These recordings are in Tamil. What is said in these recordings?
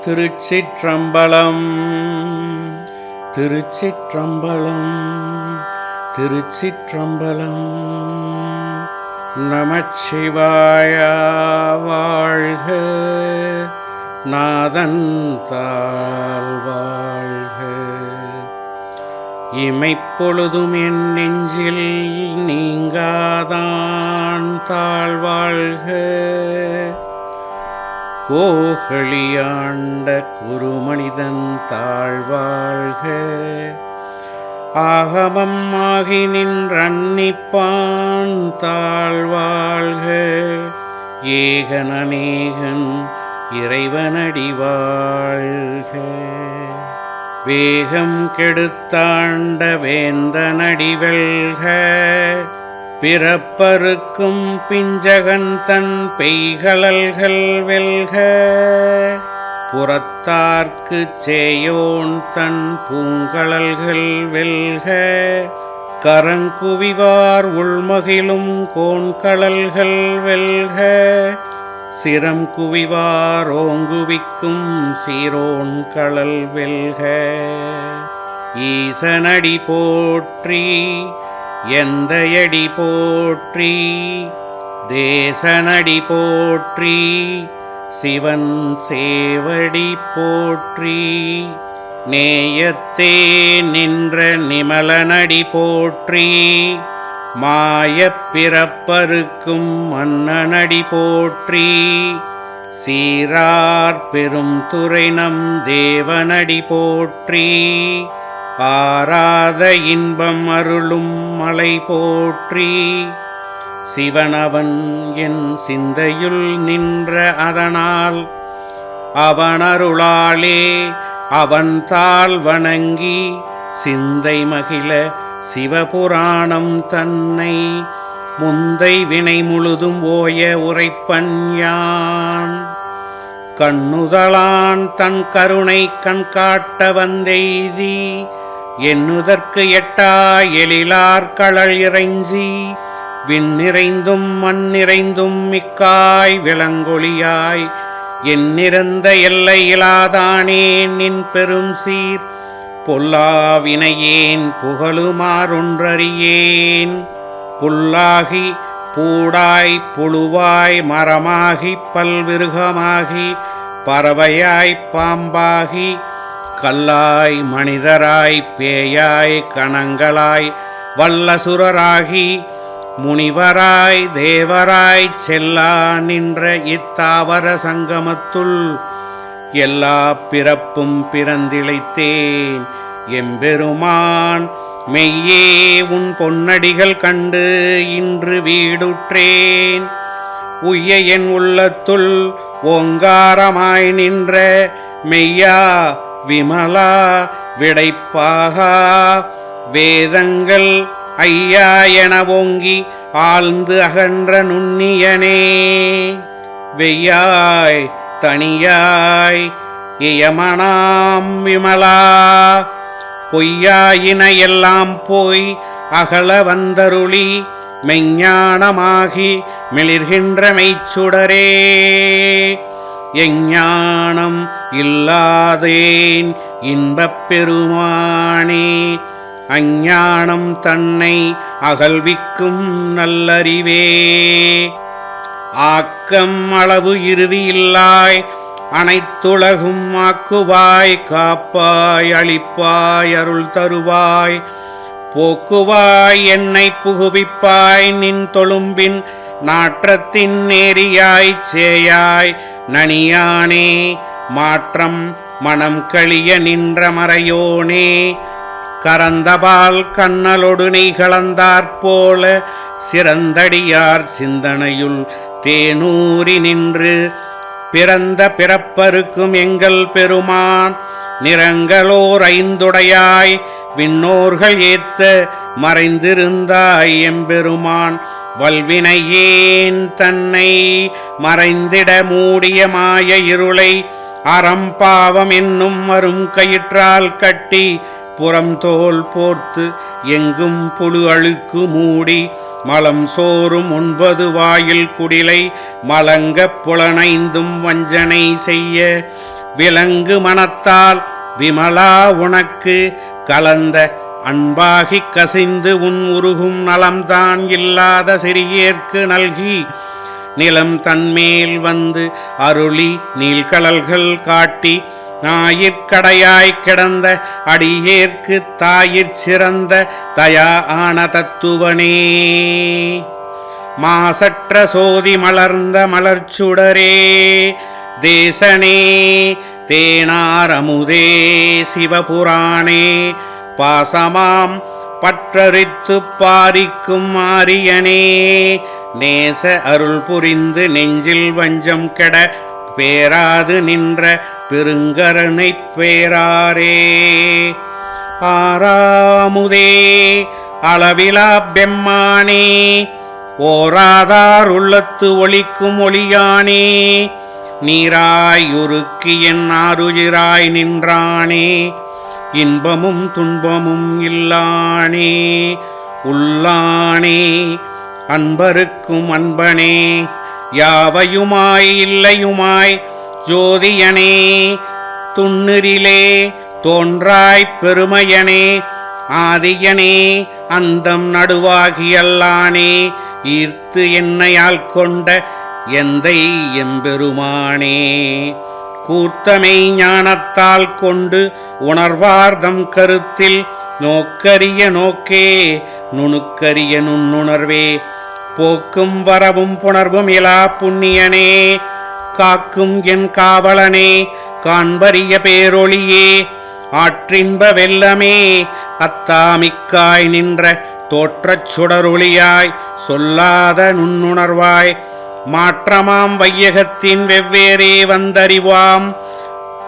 திருச்சிற்றம்பலம் திருச்சிற்றம்பலம் திருச்சிற்றம்பலம். நமச்சிவாய வாழ்க, நாதன் தாழ் வாழ்க. இமைப்பொழுதும் என் நெஞ்சில் நீங்காதான் தாழ்வாழ்க. கோகலியாண்ட குருமனிதன் தாழ்வாழ்க. ஆகமம் ஆகி நின்றன்னிப்பான் தாழ்வாழ்க. ஏகனநேகன் இறைவனடி வாழ்க. வேகம் கெடுத்தாண்ட வேந்தனடி வெல்க. பிறப்பருக்கும் பிஞ்சகன் தன் பெய்கழல்கள் வெல்க. புறத்தார்க்குச் சேயோன் தன் பூங்கழல்கள் வெல்க. கரங்குவிவார் உள்மகிழும் கோண்கழல்கள் வெல்க. சிரம் குவிவார் ஓங்குவிக்கும் சீரோன் கழல் வெல்க. ஈசனடி போற்றி, எந்தையடி போற்றி, தேசனடி போற்றி, சிவன் சேவடி போற்றி. நேயத்தே நின்ற நிமலனடி போற்றி. மாயப் பிறப்பருக்கும் மன்னனடி போற்றி. சீரார் பெரும் துறை நம் தேவனடி போற்றி. ஆராத இன்பம் அருளும் மலை போற்றி. சிவனவன் என் சிந்தையுள் நின்ற அதனால் அவனருளாலே அவன் தாள் வணங்கி சிந்தை மகிழ சிவபுராணம் தன்னை முந்தை வினை முழுதும் ஓய உரைப்பன் யான். கண்ணுதலான் தன் கருணை கண் காட்ட வந்தெய்தி எண்ணுதற்கு எட்டா எழிலார் கழல் இறைஞ்சி விண்ணிறைந்தும் மண்ணிறைந்தும் மிக்காய் விளங்கொழியாய் எண்ணிறந்த எல்லையிலாதானே நின் பெரும் சீர். பொல்லாவினையேன் புகழுமாறொன்றறியேன். புல்லாகி பூடாய் புழுவாய் மரமாகி பல்விருகமாகி பறவையாய் பாம்பாகி கல்லாய் மனிதராய் பேயாய் கணங்களாய் வல்லசுரராகி முனிவராய் தேவராய் செல்லா நின்ற இத்தாவர சங்கமத்துள் எல்லா பிறப்பும் பிறந்திழைத்தேன் எம்பெருமான். மெய்யே உன் பொன்னடிகள் கண்டு இன்று வீடுற்றேன். உய்ய என் உள்ளத்துள் ஓங்காரமாய் நின்ற மெய்யா விமலா விடைப்பாகா வேதங்கள் ஐயா என ஓங்கி ஆழ்ந்து அகன்ற நுண்ணியனே. வெய்யாய் தனியாய் இயமனாம் விமலா பொய்யாயின எல்லாம் போய் அகல வந்தருளி மெஞ்ஞானமாகி மிளிர்கின்ற மெய்ச்சுடரே. எஞ்ஞானம் இல்லாதேன் இன்பப் பெருமானே. அஞ்ஞானம் தன்னை அகல்விக்கும் நல்லறிவே. ஆக்கம் அளவு இறுதியில்லாய் அனைத்துலகும் ஆக்குவாய் காப்பாய் அளிப்பாய் அருள் தருவாய். போக்குவாய் என்னை புகுவிப்பாய் நின் தொழும்பின் நாற்றத்தின் நேரியாய் சேயாய் நனியானே. மாற்றம் மனம் களிய நின்ற மறையோனே. கரந்தபால் கண்ணலொடு நெய் கலந்தாற்போல சிறந்தடியார் சிந்தனையுள் தேனூரி நின்று பிறந்த பிறப்பருக்கும் எங்கள் பெருமான். நிறங்களோர் ஐந்துடையாய் விண்ணோர்கள் ஏத்த மறைந்திருந்தாய் எம்பெருமான். வல்வினையேன் தன்னை மறைந்திட மூடிய மாய இருளை அறம்பாவம் என்னும் வரும் கயிற்றால் கட்டி புறம் தோல் போர்த்து எங்கும் புழு அழுக்கு மூடி மலம் சோறும் 9 வாயில் குடிலை மலங்கப் புலனைந்தும் வஞ்சனை செய்ய விலங்கு மனத்தால் விமலா உனக்கு கலந்த அன்பாகிக் கசிந்து உன் உருகும் நலம்தான் இல்லாத சிறியேற்கு நல்கி நிலம் தன்மேல் வந்து அருளி நீள்கடல்கள் காட்டி ஞாயிற்கடையாய் கிடந்த அடியேற்கு தாயிற் சிறந்த தயா ஆன தத்துவனே. மாசற்ற சோதி மலர்ந்த மலர்ச்சுடரே தேசனே தேனாரமுதே சிவபுராணே பாசமாம் பற்றறித்து பாரிக்கும் ஆரியனே நேச அருள் புரிந்து நெஞ்சில் வஞ்சம் கெட பேராது நின்ற பெருங்கருணை பேராரே. ஆறாமுதே அளவிலா பெம்மானே ஓராதார் உள்ளத்து ஒளிக்கும் ஒளியானே நீராயுருக்கி என் ஆருயிராய் நின்றானே இன்பமும் துன்பமும் இல்லானே உள்ளானே அன்பருக்கும் அன்பனே யாவையுமாய் இல்லையுமாய் ஜோதியனே துண்ணிரிலே தோன்றாய்ப் பெருமையனே ஆதியனே அந்தம் நடுவாகியல்லானே ஈர்த்து என்னையால் கொண்ட எந்தை எம்பெருமானே. கூர்த்தமை ஞானத்தால் கொண்டு உணர்வார்தம் கருத்தில் நோக்கரிய நோக்கே நுணுக்கரிய நுண்ணுணர்வே போக்கும் வரவும் புணர்வும் இலா புண்ணியனே காக்கும் என் காவலனே காண்பரிய பேரொளியே ஆற்றின்ப வெல்லமே அத்தாமிக்காய் நின்ற தோற்றச் சுடரொளியாய் சொல்லாத நுண்ணுணர்வாய் மாற்றமாம் வையகத்தின் வெவ்வேறே வந்தறிவாம்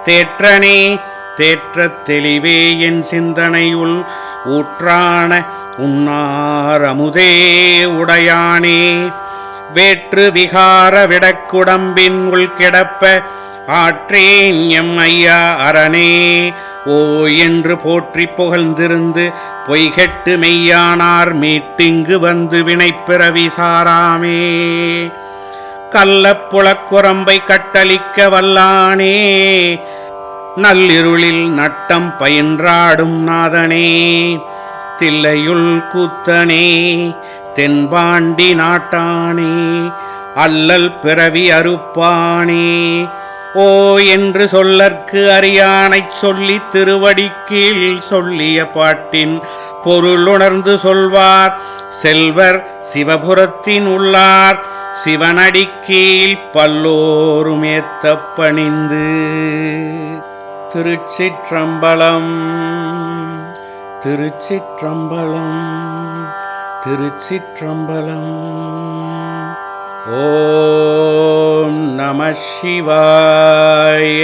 தேற்றனே தேற்றத் தெளிவே என் சிந்தனையுள் ஊற்றான உன்னாரமுதே உடையானே வேற்று விகார விடக்குடம்பின் உள் கிடப்ப ஆற்றேன் எம் ஐயா அரணே ஓ என்று போற்றி புகழ்ந்திருந்து பொய்கெட்டு மெய்யானார் மீட்டிங்கு வந்து வினைப்பிறவி சாராமே கள்ளப்புலக்குரம்பை கட்டளிக்க வல்லானே நள்ளிருளில் நட்டம் பயின்றாடும் நாதனே தில்லையுள் கூத்தனே தென்பாண்டி நாட்டானே அல்லல் பிறவி அறுப்பானே ஓ என்று சொல்லற்கு அறியானைச் சொல்லி திருவடிக்கீழ் சொல்லிய பாட்டின் பொருளுணர்ந்து சொல்வார் செல்வர் சிவபுரத்தின் உள்ளார் சிவனடிக்கீழ் பல்லோருமேத்த பணிந்து. திருச்சிற்றம்பலம் திருச்சிற்றம்பலம் திருச்சிற்றம்பலம். ஓம் நம சிவாய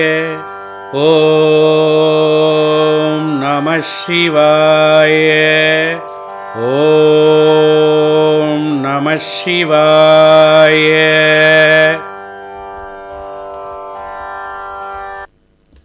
ஓம் நம சிவாய ஓம் நம சிவாய.